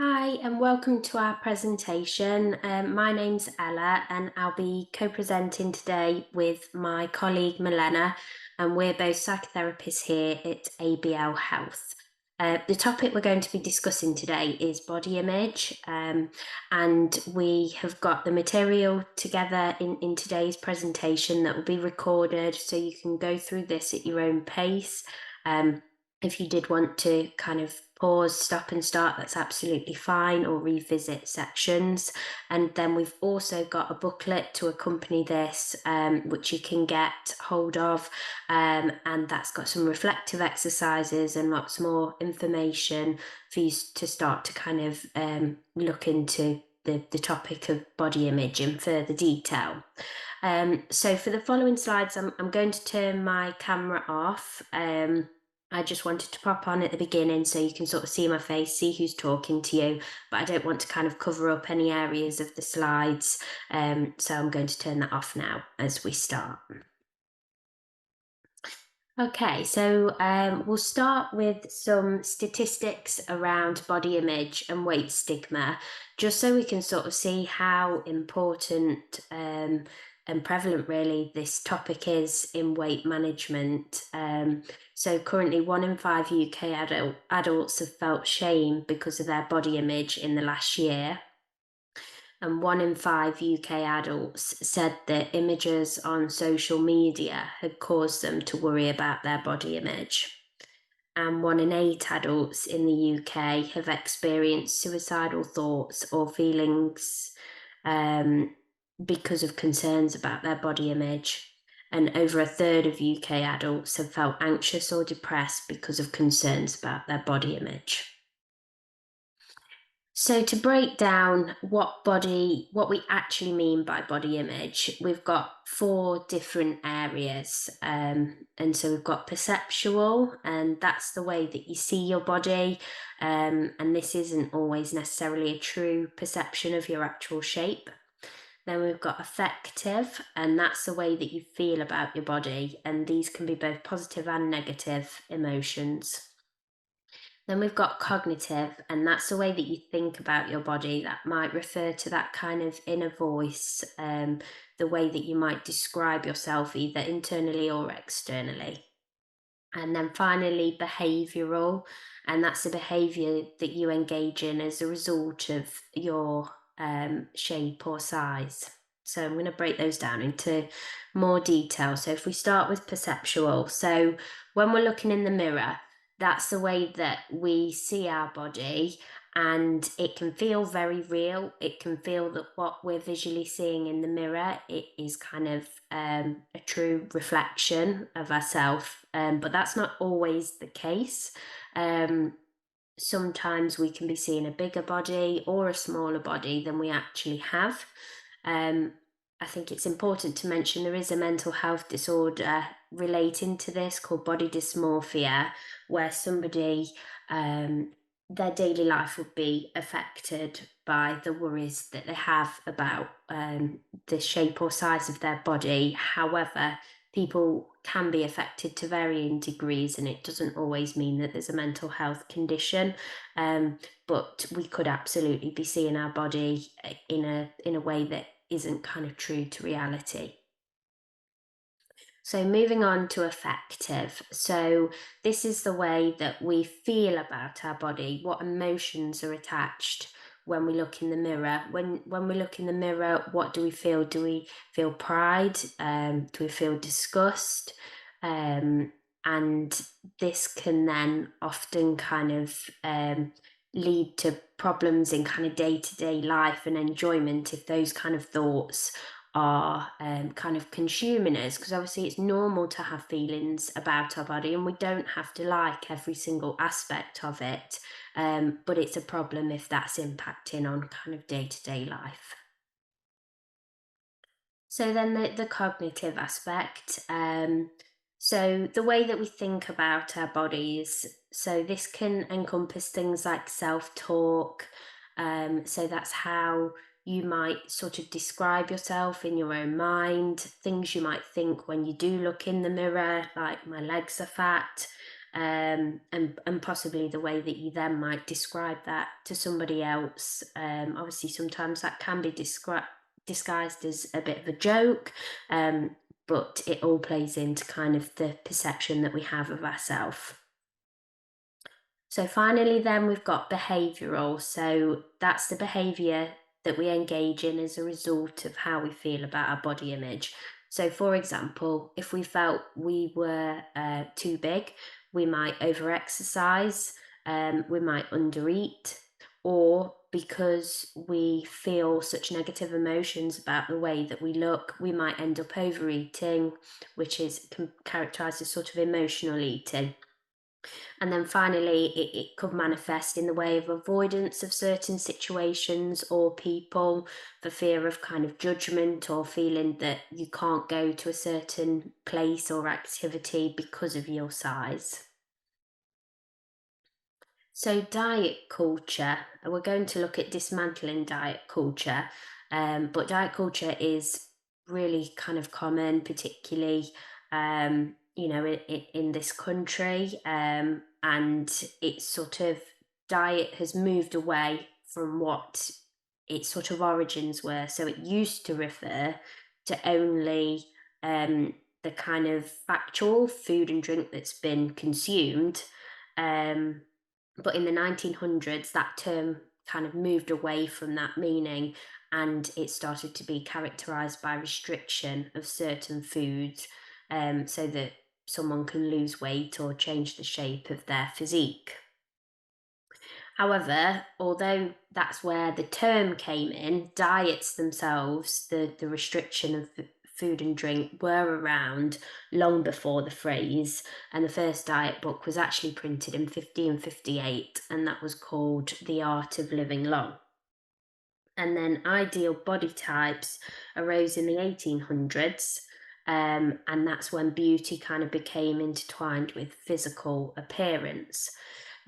Hi, and welcome to our presentation. My name's Ella, and I'll be co-presenting today with my colleague Milena, and we're both psychotherapists here at ABL Health. The topic we're going to be discussing today is body image, and we have got the material together in today's presentation that will be recorded, so you can go through this at your own pace. If you did want to kind of pause, stop and start, that's absolutely fine, or revisit sections. And then we've also got a booklet to accompany this, which you can get hold of. And that's got some reflective exercises and lots more information for you to start to kind of look into the topic of body image in further detail. So for the following slides, I'm going to turn my camera off. I just wanted to pop on at the beginning so you can sort of see my face, see who's talking to you, but I don't want to kind of cover up any areas of the slides. So I'm going to turn that off now as we start. Okay, so we'll start with some statistics around body image and weight stigma, just so we can sort of see how important and prevalent really this topic is in weight management. So currently 1 in 5 UK adults have felt shame because of their body image in the last year. And 1 in 5 UK adults said that images on social media had caused them to worry about their body image. And 1 in 8 adults in the UK have experienced suicidal thoughts or feelings because of concerns about their body image. And over a third of UK adults have felt anxious or depressed because of concerns about their body image. So to break down what we actually mean by body image, we've got 4 different areas. And so we've got perceptual, and that's the way that you see your body. And this isn't always necessarily a true perception of your actual shape. Then we've got affective, and that's the way that you feel about your body. And these can be both positive and negative emotions. Then we've got cognitive, and that's the way that you think about your body. That might refer to that kind of inner voice, the way that you might describe yourself either internally or externally. And then finally, behavioral, and that's the behavior that you engage in as a result of your shape or size. So I'm going to break those down into more detail. So if we start with perceptual, so when we're looking in the mirror, that's the way that we see our body, and it can feel very real. It can feel that what we're visually seeing in the mirror, it is kind of a true reflection of ourselves, but that's not always the case. Sometimes we can be seeing a bigger body or a smaller body than we actually have. Um, I think it's important to mention there is a mental health disorder relating to this called body dysmorphia, where somebody, their daily life would be affected by the worries that they have about the shape or size of their body. However, people can be affected to varying degrees, and it doesn't always mean that there's a mental health condition. But we could absolutely be seeing our body in a way that isn't kind of true to reality. So moving on to affective. So this is the way that we feel about our body, what emotions are attached when we look in the mirror. When we look in the mirror, what do we feel? Do we feel pride? Do we feel disgust? And this can then often kind of lead to problems in kind of day-to-day life and enjoyment if those kind of thoughts are kind of consuming us, because obviously it's normal to have feelings about our body and we don't have to like every single aspect of it, but it's a problem if that's impacting on kind of day-to-day life. So then the cognitive aspect, so the way that we think about our bodies, so this can encompass things like self-talk. So that's how you might sort of describe yourself in your own mind, things you might think when you do look in the mirror, like my legs are fat. and possibly the way that you then might describe that to somebody else. Obviously, sometimes that can be disguised as a bit of a joke, um, but it all plays into kind of the perception that we have of ourselves. So finally, then we've got behavioural. So that's the behaviour that we engage in as a result of how we feel about our body image. So, for example, if we felt we were too big, we might overexercise, we might undereat, or because we feel such negative emotions about the way that we look, we might end up overeating, which is characterised as sort of emotional eating. And then finally, it could manifest in the way of avoidance of certain situations or people for fear of kind of judgment or feeling that you can't go to a certain place or activity because of your size. So, diet culture, we're going to look at dismantling diet culture, but diet culture is really kind of common, particularly, in this country. And it's sort of, diet has moved away from what its sort of origins were. So, it used to refer to only the kind of factual food and drink that's been consumed. Um, but in the 1900s, that term kind of moved away from that meaning, and it started to be characterized by restriction of certain foods, so that someone can lose weight or change the shape of their physique. However, although that's where the term came in, diets themselves, the restriction of food and drink, were around long before the phrase. And the first diet book was actually printed in 1558, and that was called The Art of Living Long. And then ideal body types arose in the 1800s. And that's when beauty kind of became intertwined with physical appearance.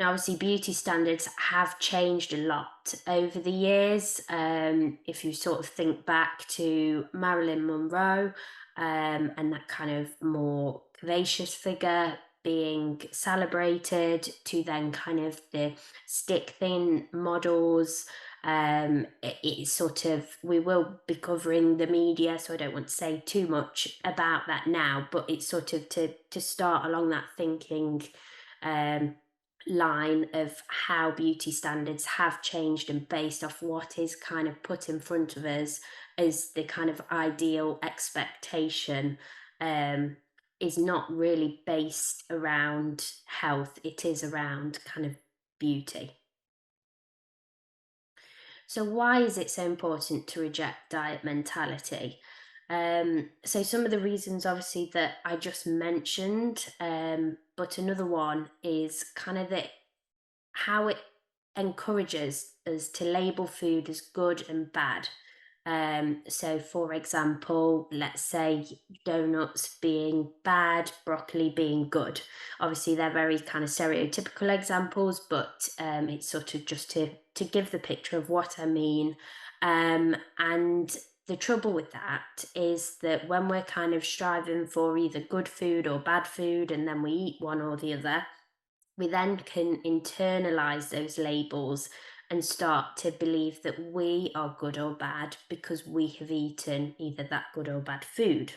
Now, obviously, beauty standards have changed a lot over the years. If you sort of think back to Marilyn Monroe, and that kind of more curvaceous figure being celebrated, to then kind of the stick thin models. It's sort of, we will be covering the media, so I don't want to say too much about that now, but it's sort of to start along that thinking um, line of how beauty standards have changed, and based off what is kind of put in front of us as the kind of ideal expectation, um, is not really based around health, it is around kind of beauty. So, why is it so important to reject diet mentality? So, some of the reasons, obviously, that I just mentioned, but another one is kind of that how it encourages us to label food as good and bad. So, for example, let's say donuts being bad, broccoli being good. Obviously, they're very kind of stereotypical examples, but it's sort of just to give the picture of what I mean. And the trouble with that is that when we're kind of striving for either good food or bad food, and then we eat one or the other, we then can internalize those labels and start to believe that we are good or bad because we have eaten either that good or bad food.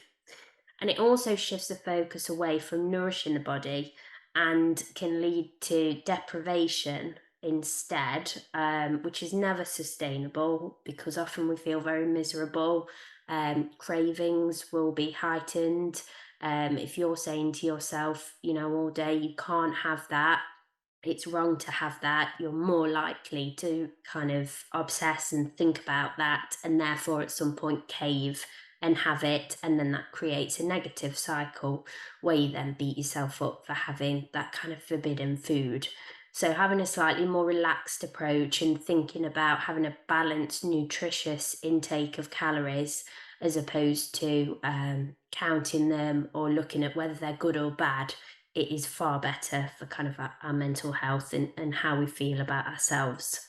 And it also shifts the focus away from nourishing the body and can lead to deprivation instead, which is never sustainable because often we feel very miserable. Cravings will be heightened. If you're saying to yourself, all day, you can't have that, it's wrong to have that, you're more likely to kind of obsess and think about that, and therefore at some point cave and have it. And then that creates a negative cycle where you then beat yourself up for having that kind of forbidden food. So, having a slightly more relaxed approach and thinking about having a balanced, nutritious intake of calories as opposed to counting them or looking at whether they're good or bad, it is far better for kind of our mental health and how we feel about ourselves.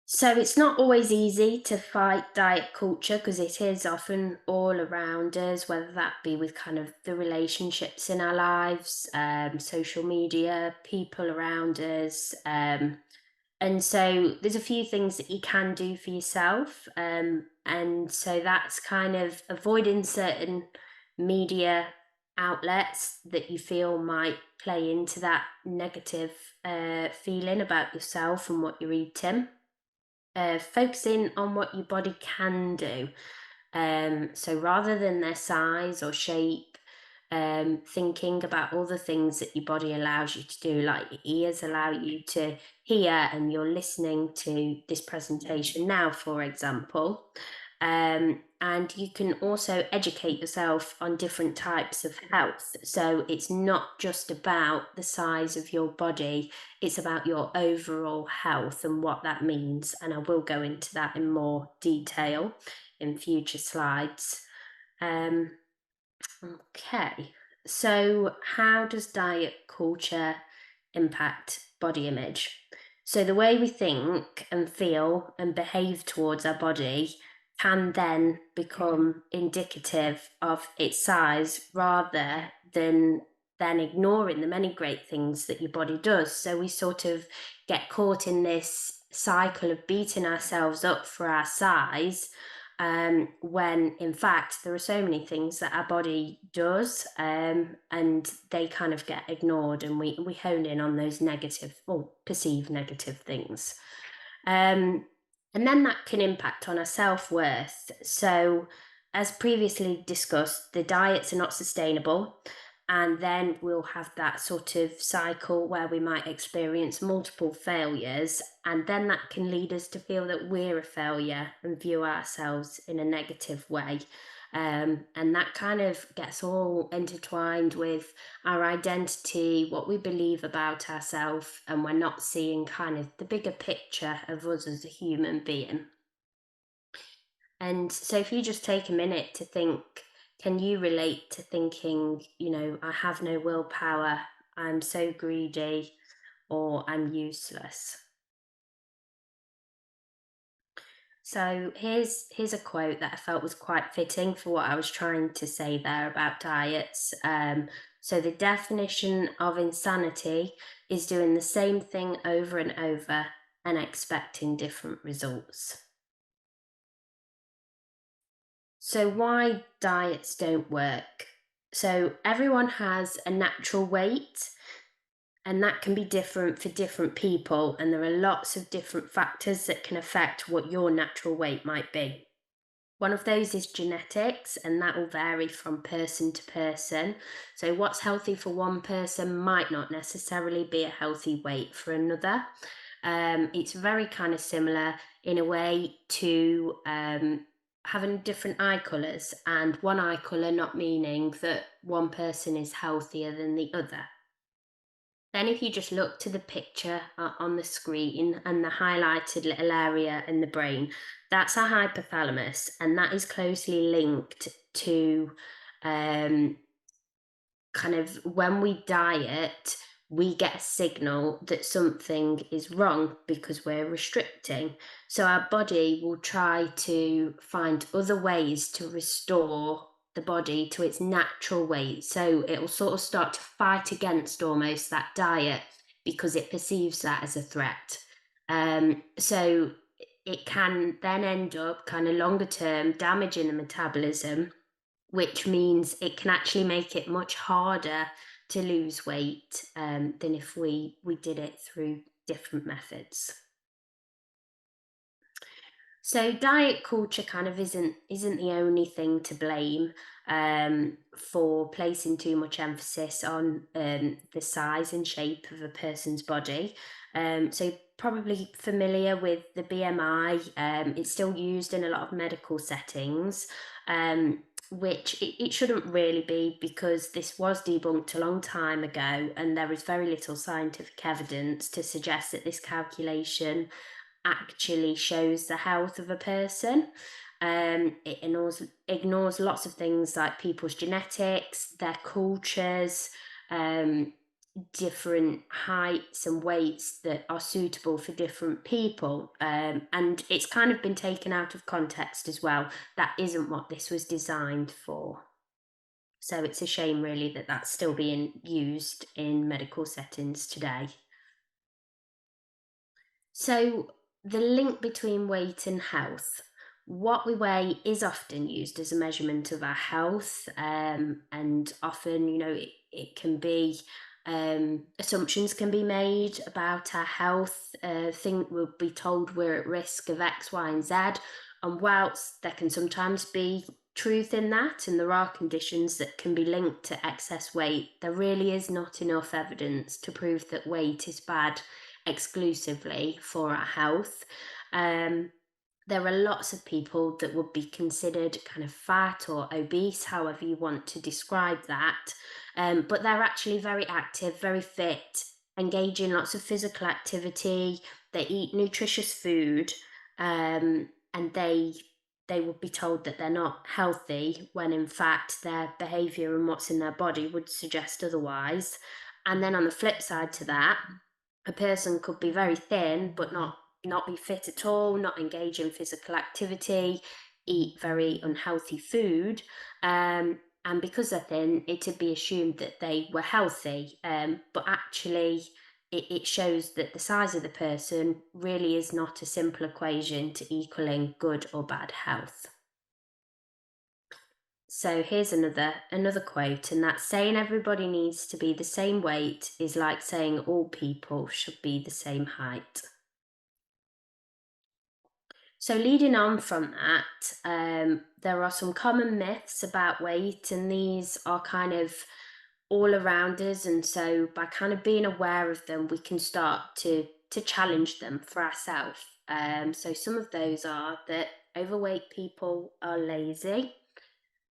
So it's not always easy to fight diet culture because it is often all around us, whether that be with kind of the relationships in our lives, social media, people around us. And so there's a few things that you can do for yourself. And so that's kind of avoiding certain media outlets that you feel might play into that negative feeling about yourself and what you're eating. Focusing on what your body can do. So rather than their size or shape, thinking about all the things that your body allows you to do, like your ears allow you to hear, and you're listening to this presentation now, for example. And you can also educate yourself on different types of health. So it's not just about the size of your body, it's about your overall health and what that means. And I will go into that in more detail in future slides. Um, okay, so how does diet culture impact body image? So the way we think and feel and behave towards our body can then become indicative of its size rather than ignoring the many great things that your body does. So we sort of get caught in this cycle of beating ourselves up for our size, when in fact there are so many things that our body does, and they kind of get ignored, and we hone in on those negative or perceived negative things. Um, and then that can impact on our self worth. So, as previously discussed, the diets are not sustainable. And then we'll have that sort of cycle where we might experience multiple failures. And then that can lead us to feel that we're a failure and view ourselves in a negative way. And that kind of gets all intertwined with our identity, what we believe about ourselves, and we're not seeing kind of the bigger picture of us as a human being. And so, if you just take a minute to think, can you relate to thinking, I have no willpower, I'm so greedy, or I'm useless? So here's a quote that I felt was quite fitting for what I was trying to say there about diets. So the definition of insanity is doing the same thing over and over and expecting different results. So why diets don't work? So everyone has a natural weight, and that can be different for different people, and there are lots of different factors that can affect what your natural weight might be. One of those is genetics, and that will vary from person to person. So, what's healthy for one person might not necessarily be a healthy weight for another. It's very kind of similar in a way to having different eye colours, and one eye colour not meaning that one person is healthier than the other. Then, if you just look to the picture on the screen and the highlighted little area in the brain, that's our hypothalamus, and that is closely linked to um, kind of when we diet, we get a signal that something is wrong because we're restricting. So our body will try to find other ways to restore the body to its natural weight. So it will sort of start to fight against almost that diet because it perceives that as a threat. So it can then end up kind of longer term damaging the metabolism, which means it can actually make it much harder to lose weight, than if we did it through different methods. So diet culture kind of isn't the only thing to blame, for placing too much emphasis on the size and shape of a person's body. So probably familiar with the BMI. It's still used in a lot of medical settings, which it shouldn't really be, because this was debunked a long time ago, and there is very little scientific evidence to suggest that this calculation actually shows the health of a person. It ignores lots of things like people's genetics, their cultures, um, different heights and weights that are suitable for different people. And it's kind of been taken out of context as well. That isn't what this was designed for. So it's a shame, really, that that's still being used in medical settings today. So, the link between weight and health. What we weigh is often used as a measurement of our health, and often, it can be assumptions can be made about our health. Think we'll be told we're at risk of X, Y, and Z, and whilst there can sometimes be truth in that, and there are conditions that can be linked to excess weight, there really is not enough evidence to prove that weight is bad exclusively for our health. Um, there are lots of people that would be considered kind of fat or obese, however you want to describe that. But they're actually very active, very fit, engage in lots of physical activity. They eat nutritious food, and they would be told that they're not healthy when in fact their behavior and what's in their body would suggest otherwise. And then on the flip side to that, a person could be very thin but not be fit at all, not engage in physical activity, eat very unhealthy food, and because they're thin, it'd be assumed that they were healthy. But actually, it shows that the size of the person really is not a simple equation to equaling good or bad health. So here's another quote, and that's saying everybody needs to be the same weight is like saying all people should be the same height. So leading on from that, there are some common myths about weight, and these are kind of all around us. And so by kind of being aware of them, we can start to challenge them for ourselves. So some of those are that overweight people are lazy.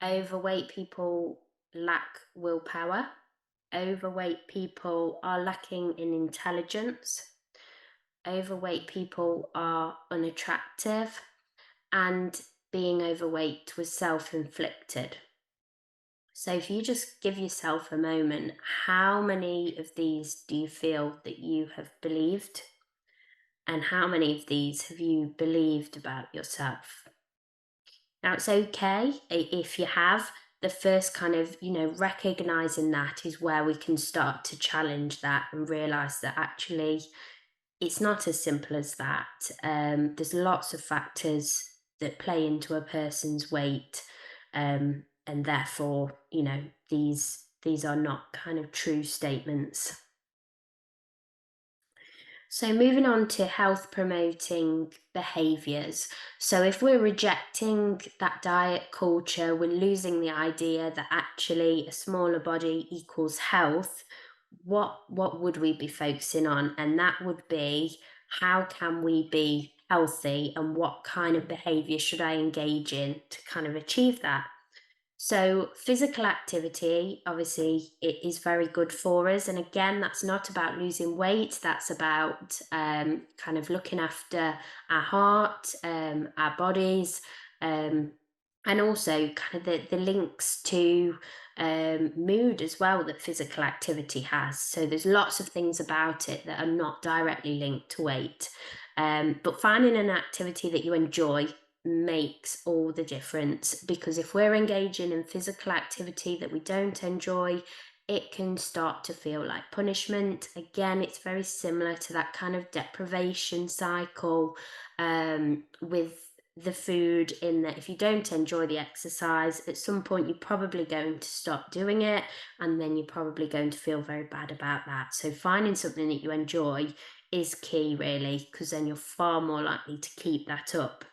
Overweight people lack willpower. Overweight people are lacking in intelligence. Overweight people are unattractive. And being overweight was self inflicted. So, if you just give yourself a moment, how many of these do you feel that you have believed? And how many of these have you believed about yourself? Now, it's okay if you have. The first kind of, recognizing that is where we can start to challenge that and realize that actually it's not as simple as that. There's lots of factors that play into a person's weight, and therefore, these are not kind of true statements. So, moving on to health promoting behaviors. So, if we're rejecting that diet culture, we're losing the idea that actually a smaller body equals health. What would we be focusing on? And that would be, how can we be healthy, and what kind of behavior should I engage in to kind of achieve that? So, physical activity, obviously, it is very good for us. And again, that's not about losing weight, that's about kind of looking after our heart, our bodies, um, and also kind of the links to mood as well that physical activity has. So, there's lots of things about it that are not directly linked to weight. But finding an activity that you enjoy makes all the difference, because if we're engaging in physical activity that we don't enjoy, it can start to feel like punishment. Again, it's very similar to that kind of deprivation cycle, with the food, in that if you don't enjoy the exercise, at some point you're probably going to stop doing it, and then you're probably going to feel very bad about that. So finding something that you enjoy is key, really, because then you're far more likely to keep that up.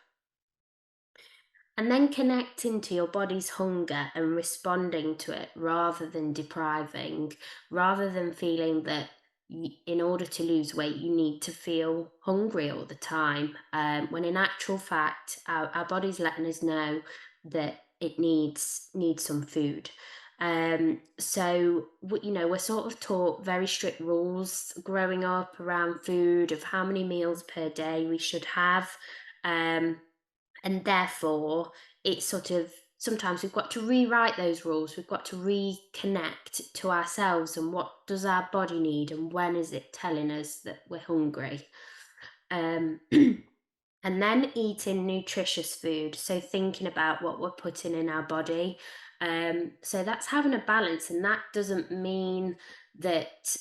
And then connecting to your body's hunger and responding to it rather than depriving, rather than feeling that in order to lose weight, you need to feel hungry all the time. When in actual fact, our body's letting us know that it needs some food. So we're sort of taught very strict rules growing up around food, of how many meals per day we should have. Um, and therefore, it sort of sometimes we've got to rewrite those rules. We've got to reconnect to ourselves and what does our body need and when is it telling us that we're hungry. Um, and then eating nutritious food. So thinking about what we're putting in our body. So that's having a balance, and that doesn't mean that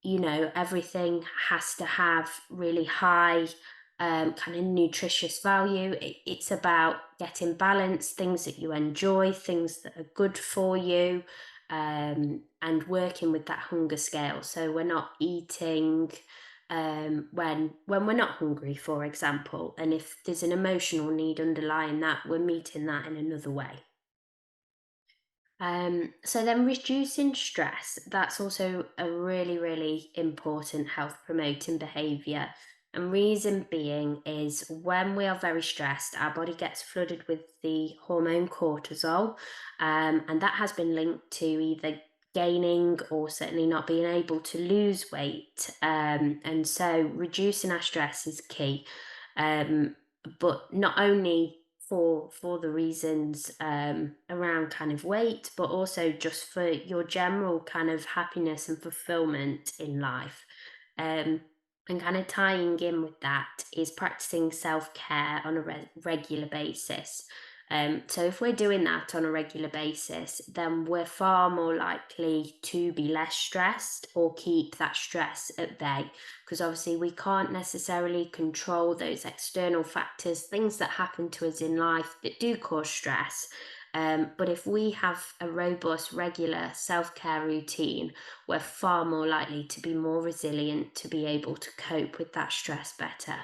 everything has to have really high kind of nutritious value. It's about getting balance, things that you enjoy, things that are good for you, and working with that hunger scale. So we're not eating when we're not hungry, for example, and if there's an emotional need underlying that, we're meeting that in another way. So then reducing stress, that's also a really, really important health promoting behavior. And reason being is when we are very stressed, our body gets flooded with the hormone cortisol, and that has been linked to either gaining or certainly not being able to lose weight. And so reducing our stress is key. But not only for the reasons around kind of weight, but also just for your general kind of happiness and fulfillment in life. Um, and kind of tying in with that is practicing self care on a regular basis. So if we're doing that on a regular basis, then we're far more likely to be less stressed or keep that stress at bay, because obviously we can't necessarily control those external factors, things that happen to us in life that do cause stress. But if we have a robust, regular self care routine, we're far more likely to be more resilient to be able to cope with that stress better.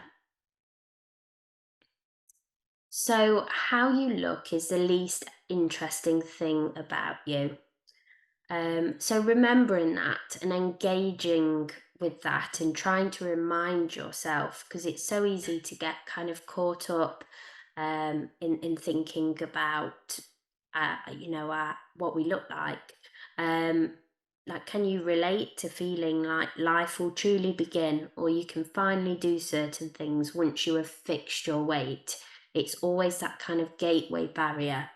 So, how you look is the least interesting thing about you. So remembering that and engaging with that and trying to remind yourself, because it's so easy to get kind of caught up in thinking about what we look like. Um, like, can you relate to feeling like life will truly begin, or you can finally do certain things once you have fixed your weight? It's always that kind of gateway barrier,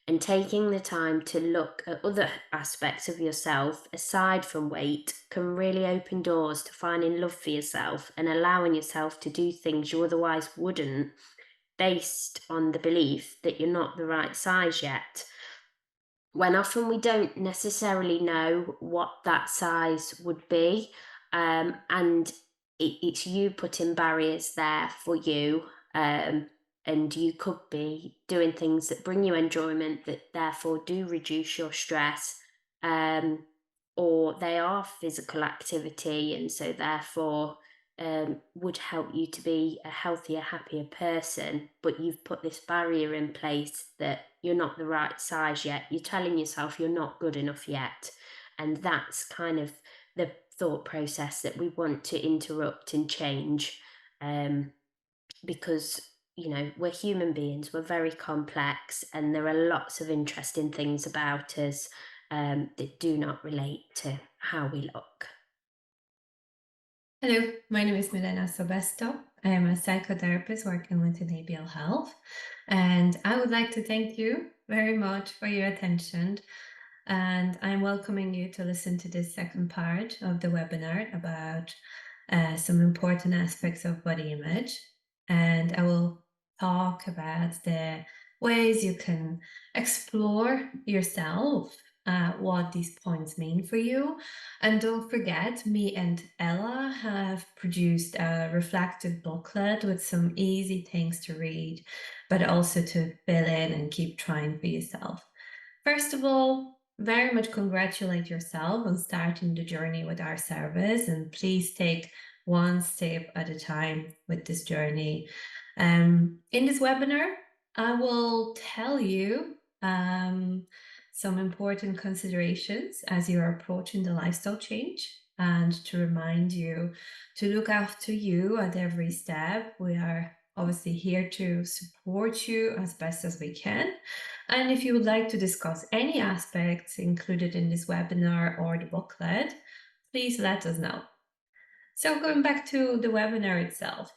and taking the time to look at other aspects of yourself aside from weight can really open doors to finding love for yourself and allowing yourself to do things you otherwise wouldn't, based on the belief that you're not the right size yet, when often we don't necessarily know what that size would be. And it's you putting barriers there for you. And you could be doing things that bring you enjoyment that therefore do reduce your stress, um, or they are physical activity and so therefore would help you to be a healthier, happier person, but you've put this barrier in place that you're not the right size yet. You're telling yourself you're not good enough yet. And that's kind of the thought process that we want to interrupt and change, um, because, we're human beings, we're very complex, and there are lots of interesting things about us that do not relate to how we look. Hello, my name is Milena Sobesto. I am a psychotherapist working with an ABL Health, and I would like to thank you very much for your attention. And I'm welcoming you to listen to this second part of the webinar about some important aspects of body image. And I will talk about the ways you can explore yourself, what these points mean for you. And don't forget, me and Ella have produced a reflective booklet with some easy things to read, but also to fill in and keep trying for yourself. First of all, very much congratulate yourself on starting the journey with our service, and please take one step at a time with this journey. In this webinar, I will tell you some important considerations as you are approaching the lifestyle change, and to remind you to look after you at every step. We are obviously here to support you as best as we can. And if you would like to discuss any aspects included in this webinar or the booklet, please let us know. So going back to the webinar itself,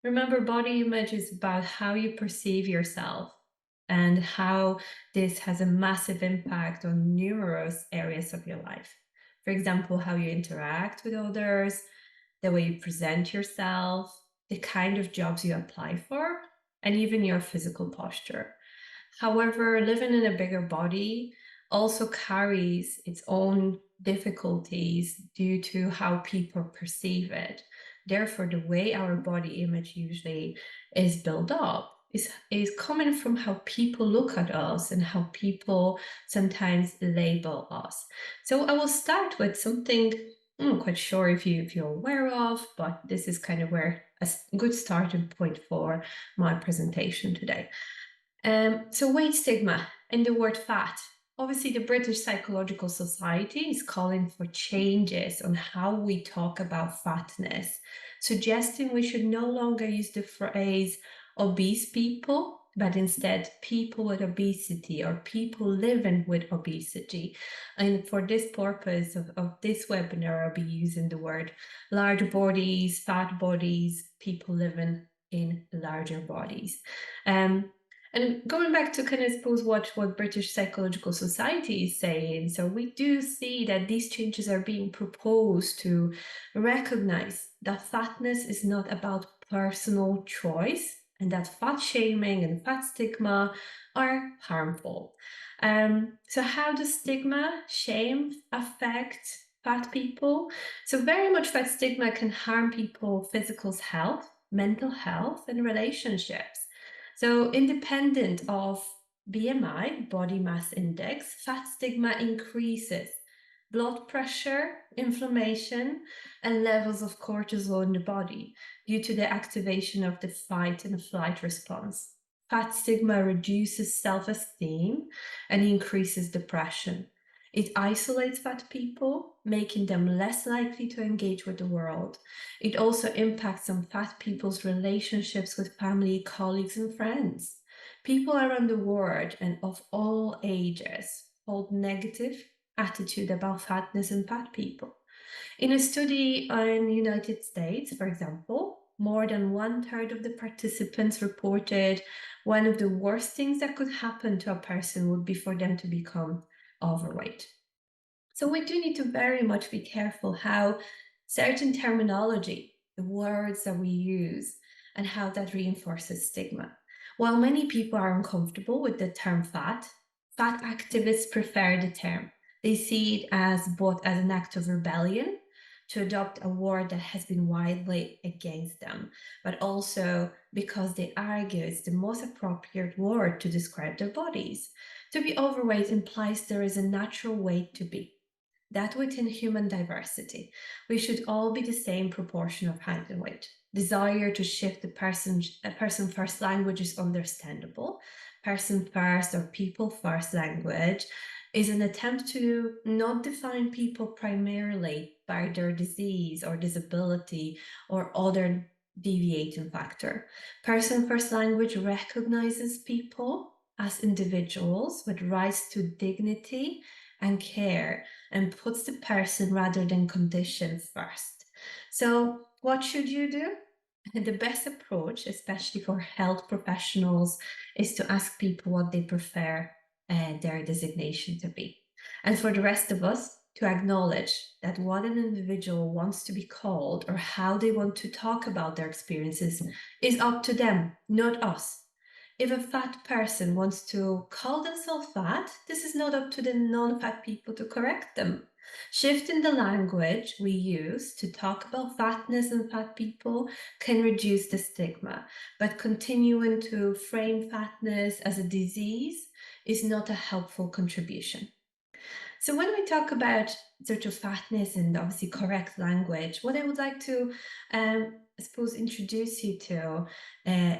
remember, body image is about how you perceive yourself. and how this has a massive impact on numerous areas of your life. For example, how you interact with others, the way you present yourself, the kind of jobs you apply for, and even your physical posture. However, living in a bigger body also carries its own difficulties due to how people perceive it. Therefore, the way our body image usually is built up is coming from how people look at us and how people sometimes label us. So I will start with something I'm not quite sure if you're aware of, but this is kind of where good starting point for my presentation today. So weight stigma and the word fat. Obviously, the British Psychological Society is calling for changes on how we talk about fatness, suggesting we should no longer use the phrase obese people, but instead people with obesity or people living with obesity. And for this purpose of this webinar, I'll be using the word large bodies, fat bodies, people living in larger bodies. Um, and going back to kind of suppose what British Psychological Society is saying, so we do see that these changes are being proposed to recognize that fatness is not about personal choice and that fat shaming and fat stigma are harmful. So how does stigma, shame affect fat people? So very much fat stigma can harm people's physical health, mental health, and relationships. So, independent of BMI, body mass index, fat stigma increases blood pressure, inflammation, and levels of cortisol in the body due to the activation of the fight and flight response. Fat stigma reduces self esteem and increases depression. It isolates fat people, making them less likely to engage with the world. It also impacts on fat people's relationships with family, colleagues, and friends. People around the world and of all ages hold negative attitude about fatness and fat people. In a study in the United States, for example, more than one third of the participants reported one of the worst things that could happen to a person would be for them to become overweight. So we do need to very much be careful how certain terminology, the words that we use, and how that reinforces stigma. While many people are uncomfortable with the term fat, fat activists prefer the term. They see it as both as an act of rebellion to adopt a word that has been widely against them, but also because they argue it's the most appropriate word to describe their bodies. To be overweight implies there is a natural way to be that within human diversity, we should all be the same proportion of height and weight. Desire to shift the person first language is understandable. Person first or people first language is an attempt to not define people primarily by their disease or disability or other deviating factor. Person first language recognizes people as individuals with rights to dignity and care and puts the person rather than condition first. So, what should you do? The best approach, especially for health professionals, is to ask people what they prefer their designation to be. And for the rest of us, to acknowledge that what an individual wants to be called or how they want to talk about their experiences is up to them, not us. If a fat person wants to call themselves fat, this is not up to the non fat people to correct them. Shifting the language we use to talk about fatness and fat people can reduce the stigma, but continuing to frame fatness as a disease is not a helpful contribution. So when we talk about sort of fatness and obviously correct language, what I would like to, I suppose, introduce you to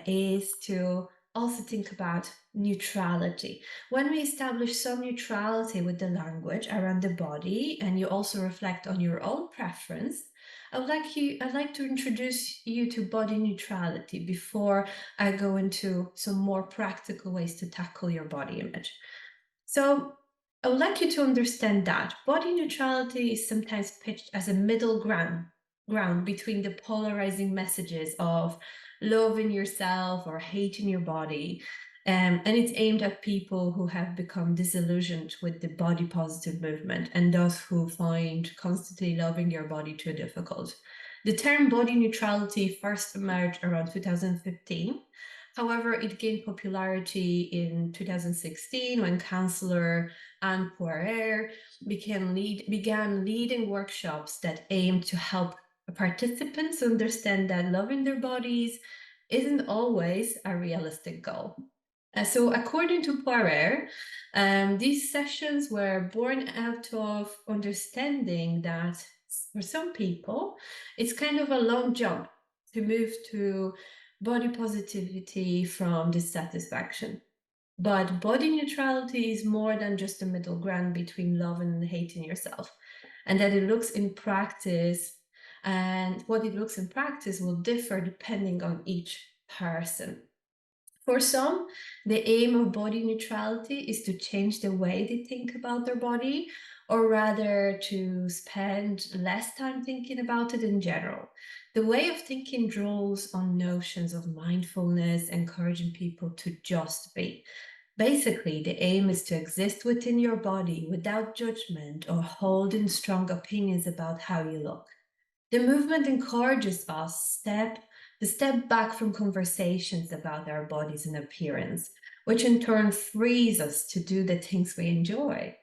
is to also think about neutrality. When we establish some neutrality with the language around the body, and you also reflect on your own preference, I'd like to introduce you to body neutrality before I go into some more practical ways to tackle your body image. So I would like you to understand that body neutrality is sometimes pitched as a middle ground between the polarizing messages of loving yourself or hating your body. And it's aimed at people who have become disillusioned with the body positive movement and those who find constantly loving your body too difficult. The term body neutrality first emerged around 2015. However, it gained popularity in 2016 when counselor Anne Poirier began leading workshops that aimed to help participants understand that loving their bodies isn't always a realistic goal. So, according to Poirier, these sessions were born out of understanding that for some people, it's kind of a long jump to move to body positivity from dissatisfaction. But body neutrality is more than just a middle ground between love and hating yourself, and that it looks in practice, and what it looks in practice will differ depending on each person. For some, the aim of body neutrality is to change the way they think about their body, or rather to spend less time thinking about it in general. The way of thinking draws on notions of mindfulness, encouraging people to just be. Basically, the aim is to exist within your body without judgment or holding strong opinions about how you look. The movement encourages us to step back from conversations about our bodies and appearance, which in turn frees us to do the things we enjoy.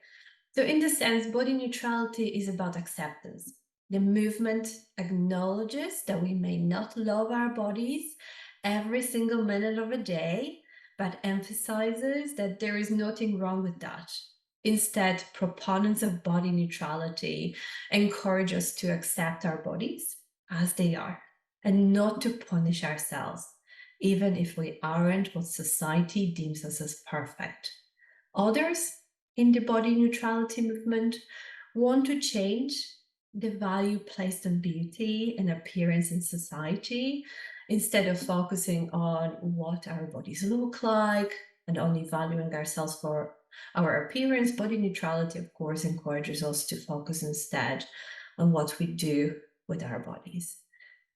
So, in this sense, body neutrality is about acceptance. The movement acknowledges that we may not love our bodies every single minute of a day, but emphasizes that there is nothing wrong with that. Instead, proponents of body neutrality encourage us to accept our bodies as they are and not to punish ourselves, even if we aren't what society deems us as perfect. Others in the body neutrality movement want to change the value placed on beauty and appearance in society instead of focusing on what our bodies look like and only valuing ourselves for our appearance. Body neutrality, of course, encourages us to focus instead on what we do with our bodies.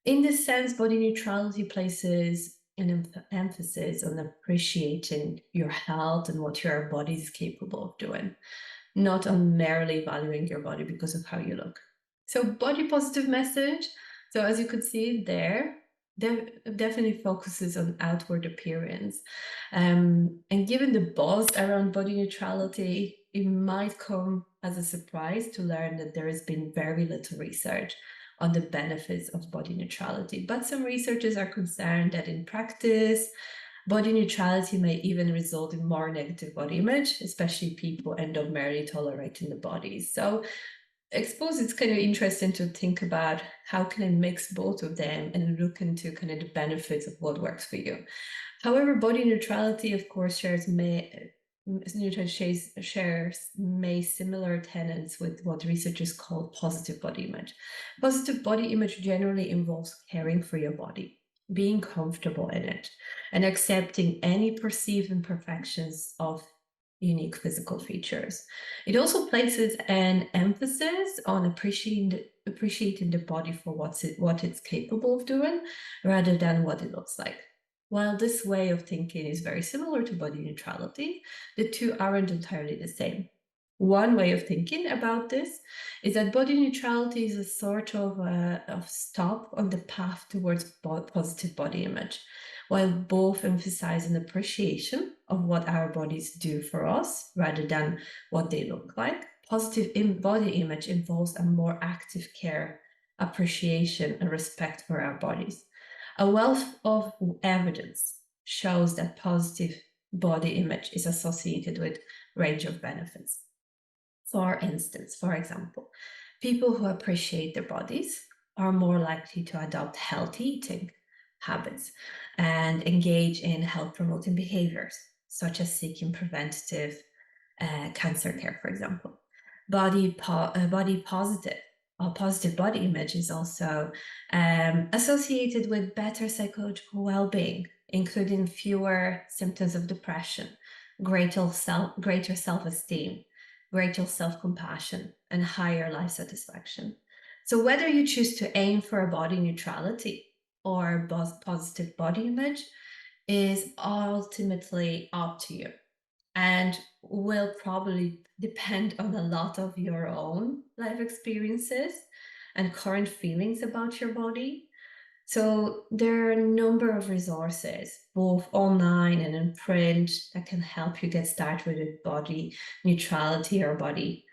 In this sense, body neutrality places an emphasis on appreciating your health and what your body is capable of doing, not on merely valuing your body because of how you look. So, body positive message. So, as you could see there, definitely focuses on outward appearance. And given the buzz around body neutrality, it might come as a surprise to learn that there has been very little research on the benefits of body neutrality. But some researchers are concerned that in practice, body neutrality may even result in more negative body image, especially people end up merely tolerating the bodies. So I suppose it's kind of interesting to think about how can I mix both of them and look into kind of the benefits of what works for you. However, body neutrality, of course, shares may similar tenets with what researchers call positive body image. Positive body image generally involves caring for your body, being comfortable in it, and accepting any perceived imperfections of unique physical features. It also places an emphasis on appreciating the body for what it's capable of doing rather than what it looks like. While this way of thinking is very similar to body neutrality, the two aren't entirely the same. One way of thinking about this is that body neutrality is a sort of stop on the path towards positive body image, while both emphasize an appreciation of what our bodies do for us rather than what they look like. Positive body image involves a more active care, appreciation, and respect for our bodies. A wealth of evidence shows that positive body image is associated with range of benefits. For instance, for example, people who appreciate their bodies are more likely to adopt healthy eating habits and engage in health promoting behaviors, such as seeking preventative cancer care, for example. Body positive or positive body image is also associated with better psychological well-being, including fewer symptoms of depression, greater self-esteem, greater self-compassion, and higher life satisfaction. So whether you choose to aim for a body neutrality or positive body image, is ultimately up to you and will probably depend on a lot of your own life experiences and current feelings about your body. So there are a number of resources, both online and in print, that can help you get started with body neutrality or body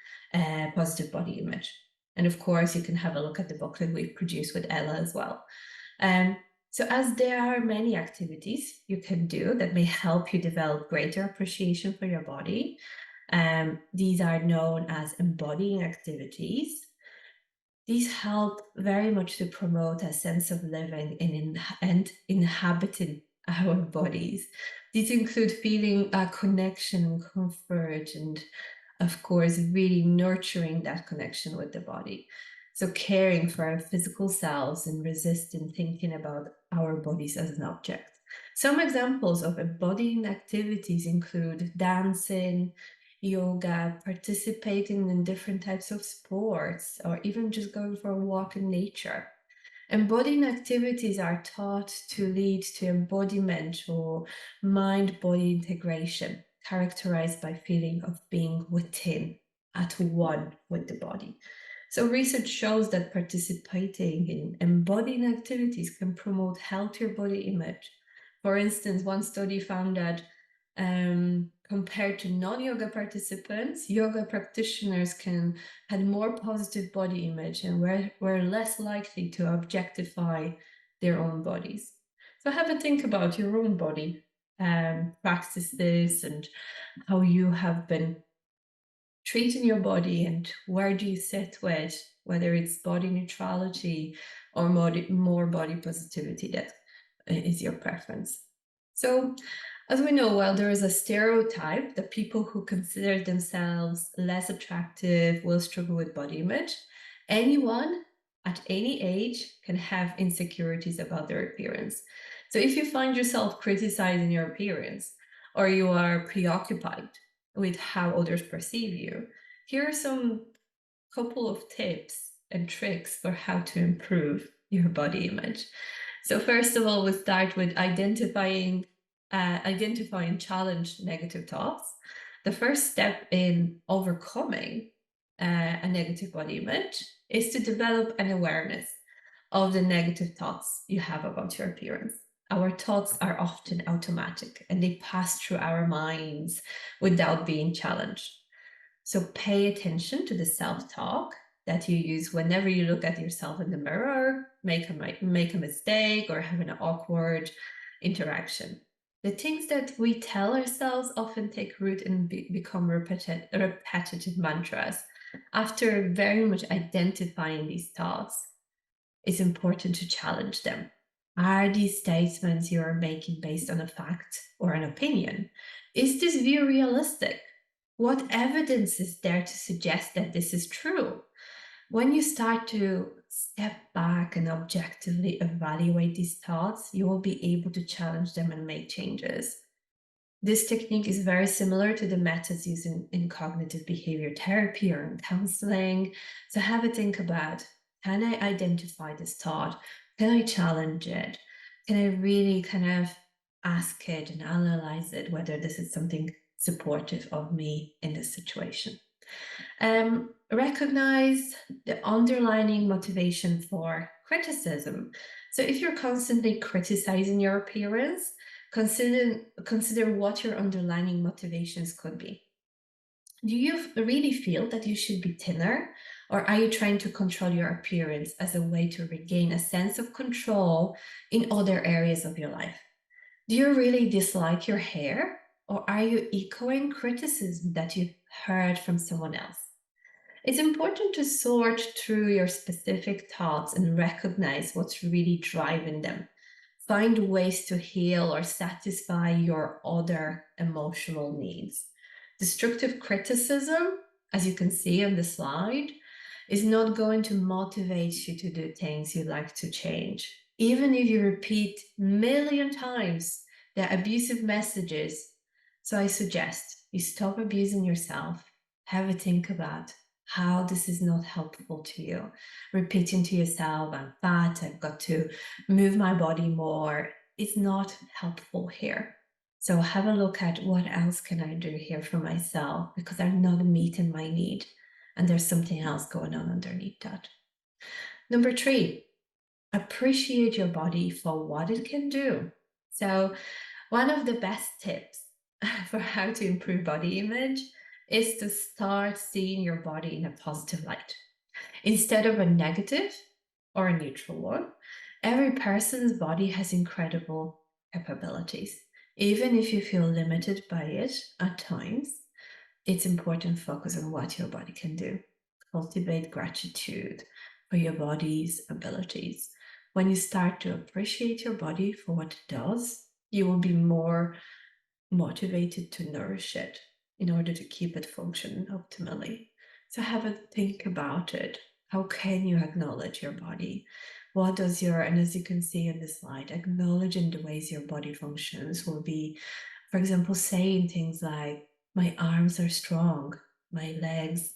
positive body image. And of course, you can have a look at the booklet we've produced with Ella as well. Um, so as there are many activities you can do that may help you develop greater appreciation for your body. These are known as embodying activities. These help very much to promote a sense of living and inhabiting our bodies. These include feeling a connection and comfort, and of course, really nurturing that connection with the body. So, caring for our physical selves and resisting thinking about our bodies as an object. Some examples of embodying activities include dancing, yoga, participating in different types of sports, or even just going for a walk in nature. Embodying activities are taught to lead to embodiment or mind body integration, characterized by feeling of being within, at one with the body. So, research shows that participating in embodying activities can promote healthier body image. For instance, one study found that compared to non-yoga participants, yoga practitioners had more positive body image and were less likely to objectify their own bodies. So have a think about your own body, practice this and how you have been treating your body and where do you sit with, whether it's body neutrality or more body positivity that is your preference. So, as we know, while there is a stereotype that people who consider themselves less attractive will struggle with body image, anyone at any age can have insecurities about their appearance. So, if you find yourself criticizing your appearance or you are preoccupied with how others perceive you, here are some couple of tips and tricks for how to improve your body image. So first of all, we start with identifying challenge negative thoughts. The first step in overcoming a negative body image is to develop an awareness of the negative thoughts you have about your appearance. Our thoughts are often automatic and they pass through our minds without being challenged. So pay attention to the self-talk that you use whenever you look at yourself in the mirror, make a mistake, or have an awkward interaction. The things that we tell ourselves often take root and become repetitive mantras. After very much identifying these thoughts, it's important to challenge them. Are these statements you are making based on a fact or an opinion? Is this view realistic? What evidence is there to suggest that this is true? When you start to step back and objectively evaluate these thoughts, you will be able to challenge them and make changes. This technique is very similar to the methods used in cognitive behavior therapy or in counseling. So have a think about, can I identify this thought? Can I challenge it? Can I really kind of ask it and analyze it, whether this is something supportive of me in this situation? Recognize the underlying motivation for criticism. So if you're constantly criticizing your appearance, consider what your underlying motivations could be. Do you really feel that you should be thinner, or are you trying to control your appearance as a way to regain a sense of control in other areas of your life? Do you really dislike your hair, or are you echoing criticism that you've heard from someone else? It's important to sort through your specific thoughts and recognize what's really driving them. Find ways to heal or satisfy your other emotional needs. Destructive criticism, as you can see on the slide, is not going to motivate you to do things you like to change. Even if you repeat a million times the abusive messages. So I suggest you stop abusing yourself, have a think about how this is not helpful to you. Repeating to yourself, I'm fat, I've got to move my body more. is not helpful here. So have a look at what else can I do here for myself because I'm not meeting my need and there's something else going on underneath that. Number three, appreciate your body for what it can do. So one of the best tips for how to improve body image is to start seeing your body in a positive light instead of a negative or a neutral one. Every person's body has incredible capabilities. Even if you feel limited by it at times, it's important to focus on what your body can do. Cultivate gratitude for your body's abilities. When you start to appreciate your body for what it does, you will be more motivated to nourish it in order to keep it functioning optimally. So have a think about it. How can you acknowledge your body? What does your, and as you can see in the slide, acknowledging the ways your body functions will be, for example, saying things like, my arms are strong, my legs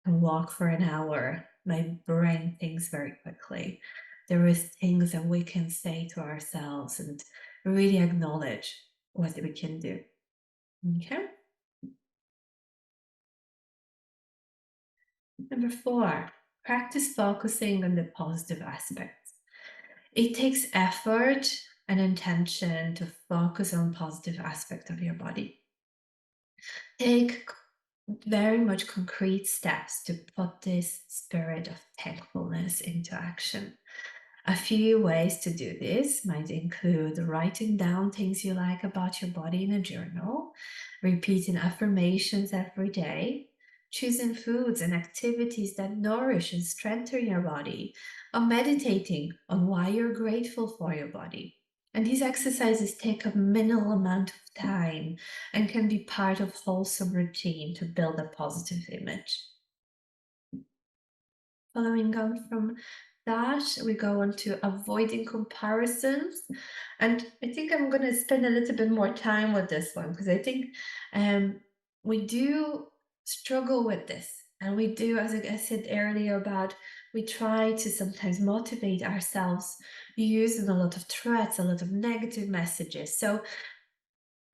can walk for an hour, my brain thinks very quickly. There is things that we can say to ourselves and really acknowledge what we can do. Okay. Number four, practice focusing on the positive aspects. It takes effort and intention to focus on positive aspect of your body. Take very much concrete steps to put this spirit of thankfulness into action. A few ways to do this might include writing down things you like about your body in a journal, repeating affirmations every day, choosing foods and activities that nourish and strengthen your body, or meditating on why you're grateful for your body. And these exercises take a minimal amount of time and can be part of wholesome routine to build a positive image. Following on from that, we go on to avoiding comparisons. And I think I'm going to spend a little bit more time with this one because I think we do struggle with this. And we do, as I said earlier, about we try to sometimes motivate ourselves using a lot of threats, a lot of negative messages. So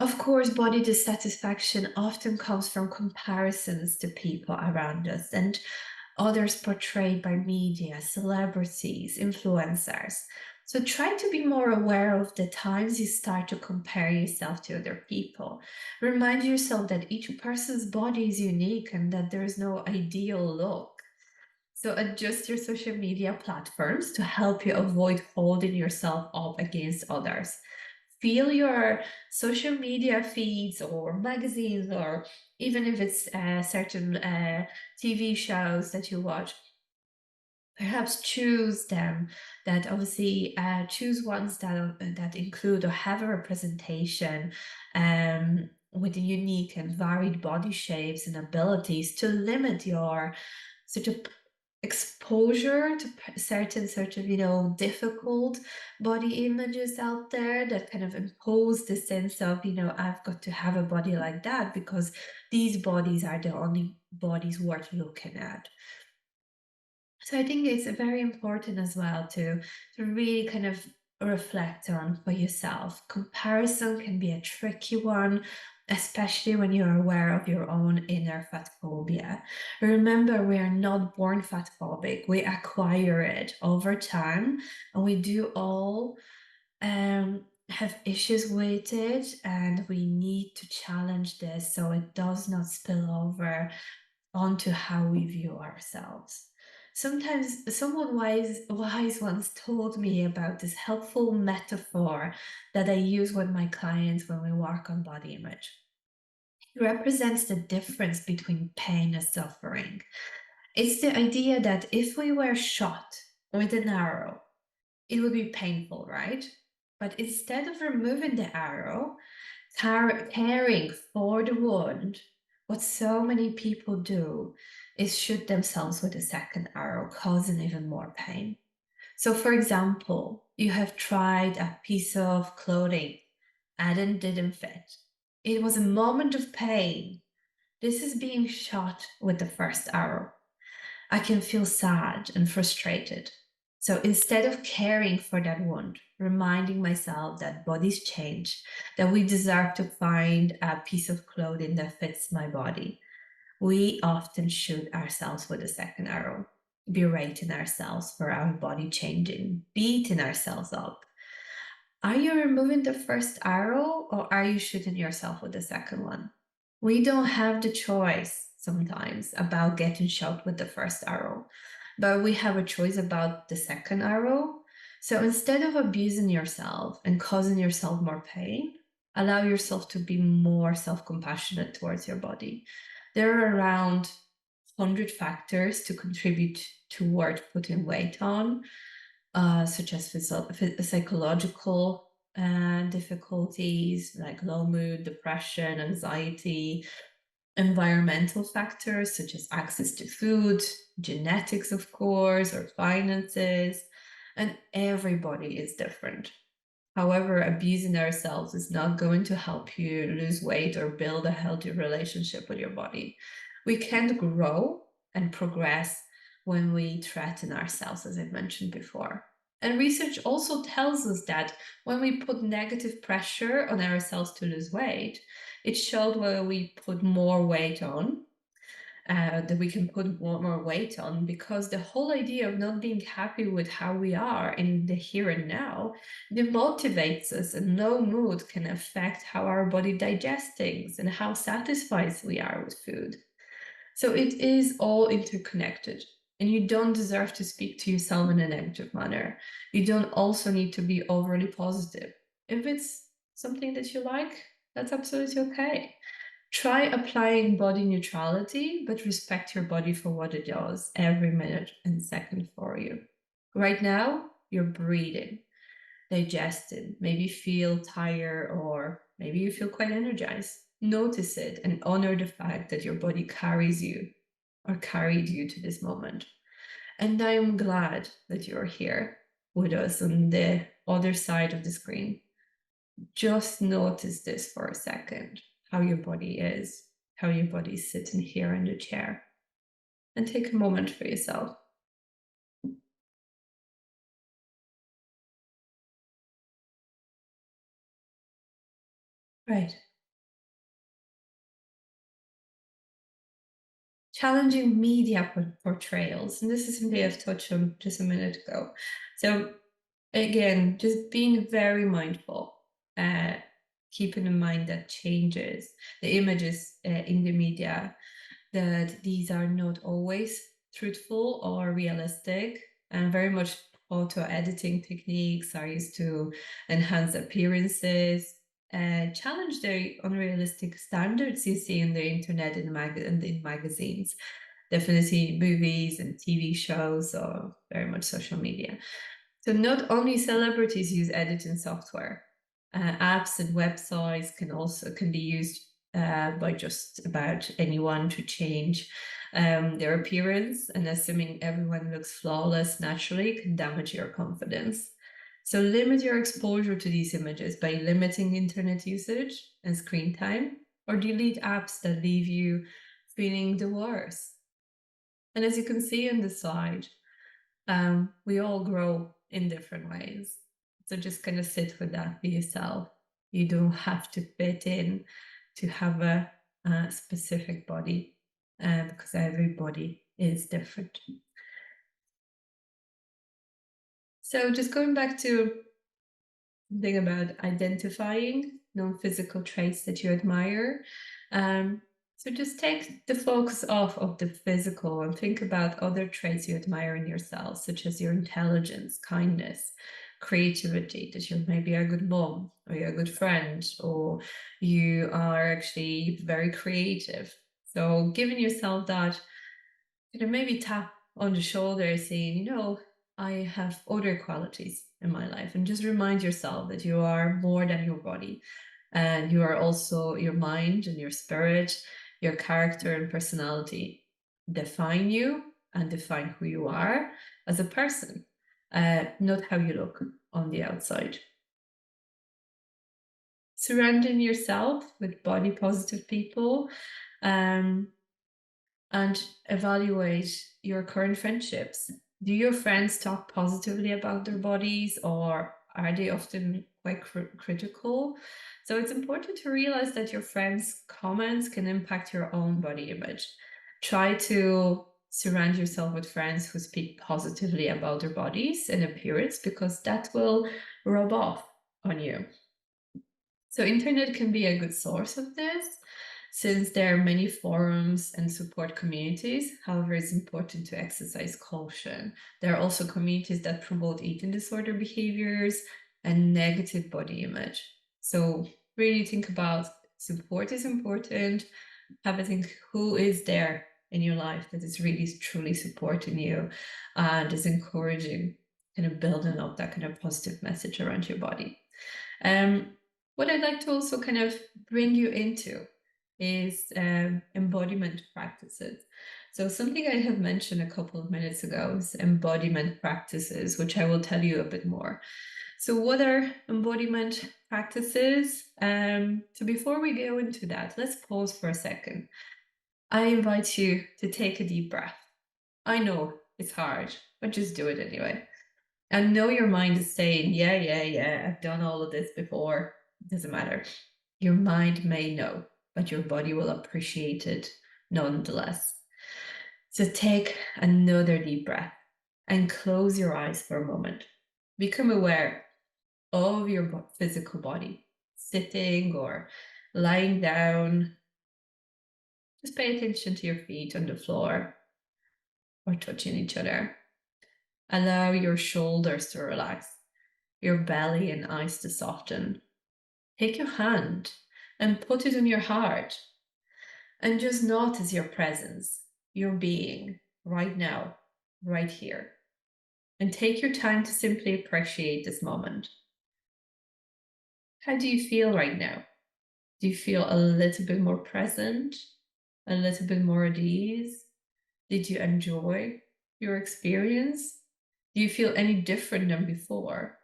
of course, body dissatisfaction often comes from comparisons to people around us and others portrayed by media, celebrities, influencers. So try to be more aware of the times you start to compare yourself to other people. Remind yourself that each person's body is unique and that there is no ideal look. So adjust your social media platforms to help you avoid holding yourself up against others. Feel your social media feeds or magazines, or even if it's certain TV shows that you watch, perhaps choose them that obviously choose ones that include or have a representation with unique and varied body shapes and abilities to limit your sort of exposure to certain sort of difficult body images out there that kind of impose the sense of I've got to have a body like that because these bodies are the only bodies worth looking at. So I think it's very important as well to really kind of reflect on for yourself. Comparison can be a tricky one, especially when you're aware of your own inner fat phobia. Remember, we are not born fat phobic. We acquire it over time, and we do all have issues with it, and we need to challenge this so it does not spill over onto how we view ourselves. Sometimes someone wise once told me about this helpful metaphor that I use with my clients when we work on body image. It represents the difference between pain and suffering. It's the idea that if we were shot with an arrow, it would be painful, right? But instead of removing the arrow, caring for the wound, what so many people do is shoot themselves with a second arrow, causing even more pain. So, for example, you have tried a piece of clothing and it didn't fit. It was a moment of pain. This is being shot with the first arrow. I can feel sad and frustrated. So instead of caring for that wound, reminding myself that bodies change, that we deserve to find a piece of clothing that fits my body, we often shoot ourselves with a second arrow, berating ourselves for our body changing, beating ourselves up. Are you removing the first arrow or are you shooting yourself with the second one? We don't have the choice sometimes about getting shot with the first arrow, but we have a choice about the second arrow. So instead of abusing yourself and causing yourself more pain, allow yourself to be more self compassionate towards your body. There are around 100 factors to contribute toward putting weight on, such as psychological difficulties like low mood, depression, anxiety, environmental factors such as access to food, genetics, of course, or finances, and everybody is different. However, abusing ourselves is not going to help you lose weight or build a healthy relationship with your body. We can't grow and progress when we threaten ourselves, as I mentioned before. And research also tells us that when we put negative pressure on ourselves to lose weight, it showed where we put more weight on, that we can put more weight on, because the whole idea of not being happy with how we are in the here and now demotivates us, and no mood can affect how our body digests things and how satisfied we are with food. So it is all interconnected. And you don't deserve to speak to yourself in a negative manner. You don't also need to be overly positive. If it's something that you like, that's absolutely okay. Try applying body neutrality, but respect your body for what it does every minute and second for you. Right now, you're breathing, digesting, maybe feel tired, or maybe you feel quite energized. Notice it and honor the fact that your body carries you or carried you to this moment. And I am glad that you're here with us on the other side of the screen. Just notice this for a second, how your body is, how your body is sitting here in the chair. And take a moment for yourself. Right. Challenging media portrayals. And this is something I've touched on just a minute ago. So, again, just being very mindful, uh, keeping in mind that changes, the images in the media, that these are not always truthful or realistic, and very much photo editing techniques are used to enhance appearances and challenge the unrealistic standards you see in the internet and in magazines, definitely movies and TV shows, or very much social media. So not only celebrities use editing software, apps and websites can be used by just about anyone to change their appearance, and assuming everyone looks flawless naturally can damage your confidence. So limit your exposure to these images by limiting internet usage and screen time, or delete apps that leave you feeling the worst. And as you can see on the slide, we all grow in different ways. So just kind of sit with that for yourself. You don't have to fit in to have a specific body, because everybody is different. So just going back to something about identifying non-physical traits that you admire. So just take the focus off of the physical and think about other traits you admire in yourself, such as your intelligence, kindness, creativity, that you're maybe a good mom, or you're a good friend, or you are actually very creative. So giving yourself that, maybe tap on the shoulder saying, I have other qualities in my life, and just remind yourself that you are more than your body, and you are also your mind and your spirit, your character and personality define you and define who you are as a person, not how you look on the outside. Surrounding yourself with body positive people, um, and evaluate your current friendships. Do your friends talk positively about their bodies, or are they often quite critical? So it's important to realize that your friends' comments can impact your own body image. Try to surround yourself with friends who speak positively about their bodies and appearance, because that will rub off on you. So internet can be a good source of this, since there are many forums and support communities. However, it's important to exercise caution. There are also communities that promote eating disorder behaviors and negative body image. So really think about support is important. Have a think who is there in your life that is really truly supporting you and is encouraging, kind of building up that kind of positive message around your body. Um, what I'd like to also kind of bring you into is embodiment practices. So, something I have mentioned a couple of minutes ago is embodiment practices, which I will tell you a bit more. So, what are embodiment practices? So, before we go into that, let's pause for a second. I invite you to take a deep breath. I know it's hard, but just do it anyway. And know your mind is saying, yeah, yeah, yeah, I've done all of this before. It doesn't matter. Your mind may know, but your body will appreciate it nonetheless. So take another deep breath and close your eyes for a moment. Become aware of your physical body, sitting or lying down. Just pay attention to your feet on the floor or touching each other. Allow your shoulders to relax, your belly and eyes to soften. Take your hand and put it on your heart and just notice your presence, your being right now, right here. And take your time to simply appreciate this moment. How do you feel right now? Do you feel a little bit more present? A little bit more at ease? Did you enjoy your experience? Do you feel any different than before?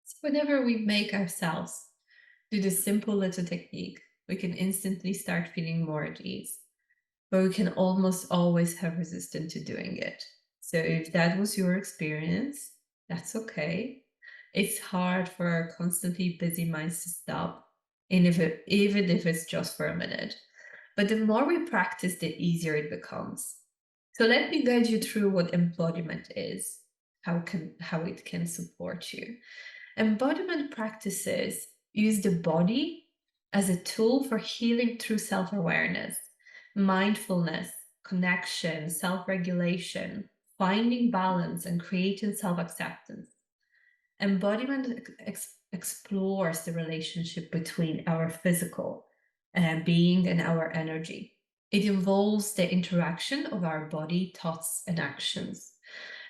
So whenever we make ourselves do this simple little technique, we can instantly start feeling more at ease. But we can almost always have resistance to doing it. So if that was your experience, that's okay. It's hard for our constantly busy minds to stop, even if it's just for a minute. But the more we practice, the easier it becomes. So let me guide you through what embodiment is, how it can support you. Embodiment practices use the body as a tool for healing through self awareness, mindfulness, connection, self regulation, finding balance, and creating self acceptance. Embodiment explores the relationship between our physical being and our energy. It involves the interaction of our body, thoughts, and actions.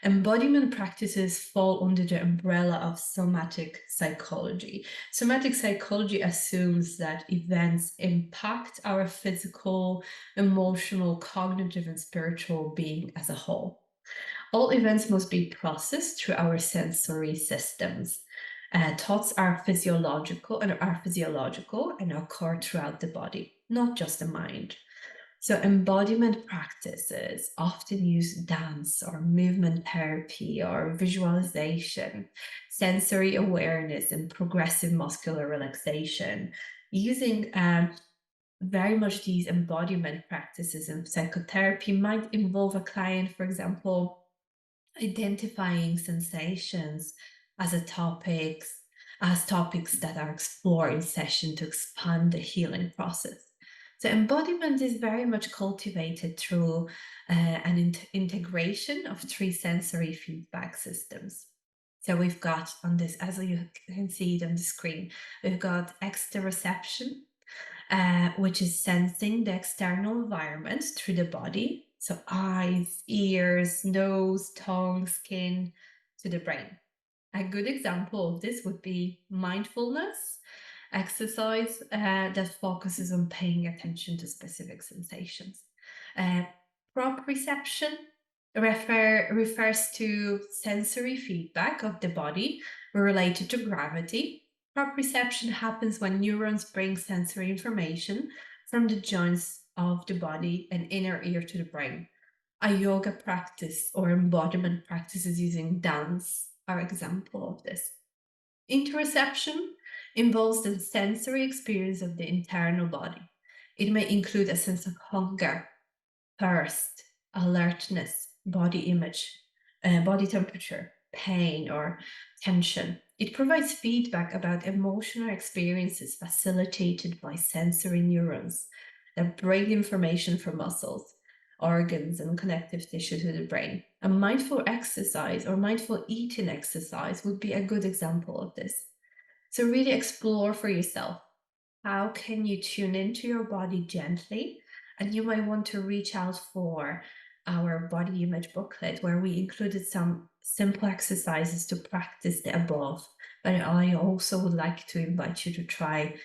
Embodiment practices fall under the umbrella of somatic psychology. Somatic psychology assumes that events impact our physical, emotional, cognitive, and spiritual being as a whole. All events must be processed through our sensory systems. Thoughts are physiological and occur throughout the body, not just the mind. So, embodiment practices often use dance or movement therapy or visualization, sensory awareness, and progressive muscular relaxation. Using very much these embodiment practices in psychotherapy might involve a client, for example, identifying sensations as topics that are explored in session to expand the healing process. So embodiment is very much cultivated through an integration of three sensory feedback systems. So we've got on this, as you can see it on the screen, we've got exteroception, which is sensing the external environment through the body. So, eyes, ears, nose, tongue, skin to the brain. A good example of this would be mindfulness exercise that focuses on paying attention to specific sensations. Uh, Proprioception refers to sensory feedback of the body related to gravity. Proprioception happens when neurons bring sensory information from the joints of the body and inner ear to the brain. A yoga practice or embodiment practices using dance are example of this. Interoception involves the sensory experience of the internal body. It may include a sense of hunger, thirst, alertness, body image, body temperature, pain, or tension. It provides feedback about emotional experiences facilitated by sensory neurons that bring information from muscles, organs, and connective tissue to the brain. A mindful exercise or mindful eating exercise would be a good example of this. So, really explore for yourself, how can you tune into your body gently? And you might want to reach out for our body image booklet, where we included some simple exercises to practice the above. But I also would like to invite you to try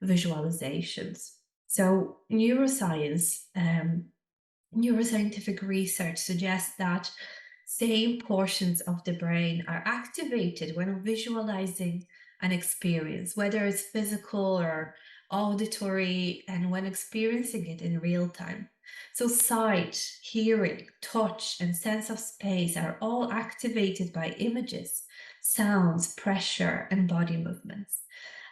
visualizations. So, neuroscientific research suggests that same portions of the brain are activated when visualizing an experience, whether it's physical or auditory, and when experiencing it in real time. So, sight, hearing, touch, and sense of space are all activated by images, sounds, pressure, and body movements.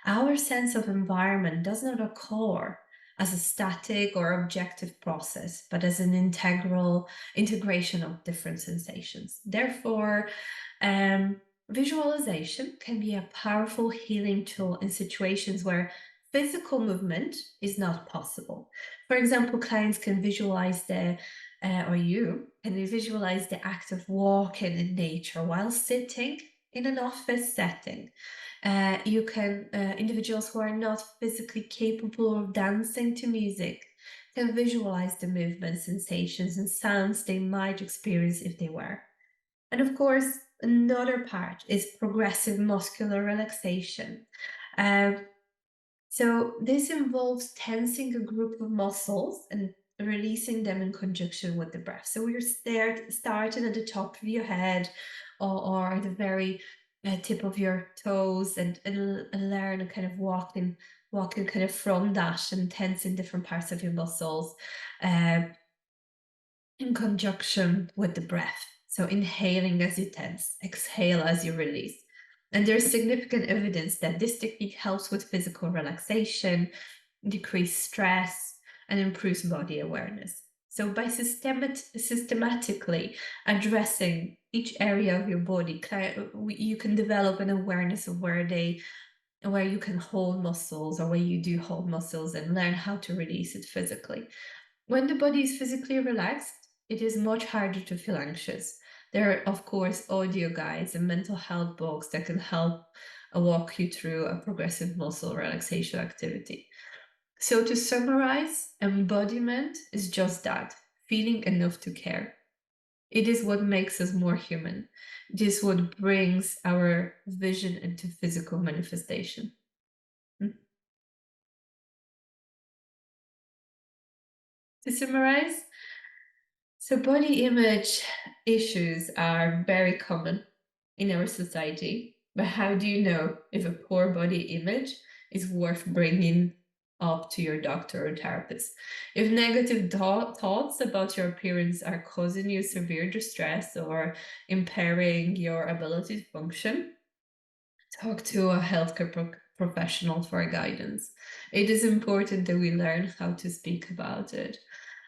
Our sense of environment does not occur as a static or objective process, but as an integral integration of different sensations. Therefore, visualization can be a powerful healing tool in situations where physical movement is not possible. For example, clients can visualize or you can visualize the act of walking in nature while sitting in an office setting. Individuals who are not physically capable of dancing to music can visualize the movements, sensations, and sounds they might experience if they were. And of course, another part is progressive muscular relaxation. Um, so this involves tensing a group of muscles and releasing them in conjunction with the breath. So we're starting at the top of your head, or the very tip of your toes, and learn kind of walking kind of from that and tensing different parts of your muscles um, in conjunction with the breath. So inhaling as you tense, exhale as you release. And there's significant evidence that this technique helps with physical relaxation, decrease stress, and improves body awareness. So by systematically addressing each area of your body, you can develop an awareness of where you can hold muscles, or where you do hold muscles, and learn how to release it physically. When the body is physically relaxed, it is much harder to feel anxious. There are, of course, audio guides and mental health books that can help walk you through a progressive muscle relaxation activity. So, to summarize, embodiment is just that, feeling enough to care. It is what makes us more human. It is what brings our vision into physical manifestation. Mm. To summarize, so body image issues are very common in our society, but how do you know if a poor body image is worth bringing up to your doctor or therapist? If negative thoughts about your appearance are causing you severe distress or impairing your ability to function, talk to a healthcare professional for guidance. It is important that we learn how to speak about it,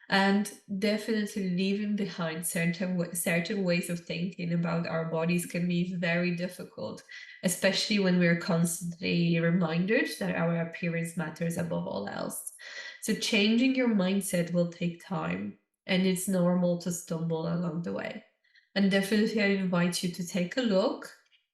and definitely leaving behind certain ways of thinking about our bodies can be very difficult, especially when we're constantly reminded that our appearance matters above all else. So changing your mindset will take time, and it's normal to stumble along the way. And definitely I invite you to take a look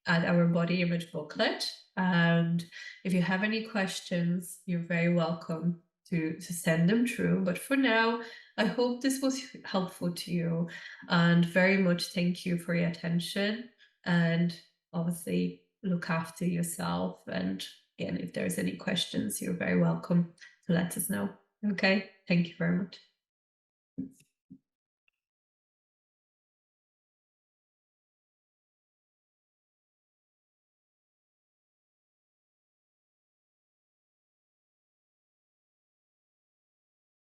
at our body image booklet, and if you have any questions, you're very welcome to send them through. But for now, I hope this was helpful to you, and very much thank you for your attention. And obviously, look after yourself. And again, if there's any questions, you're very welcome to let us know. Okay, thank you very much.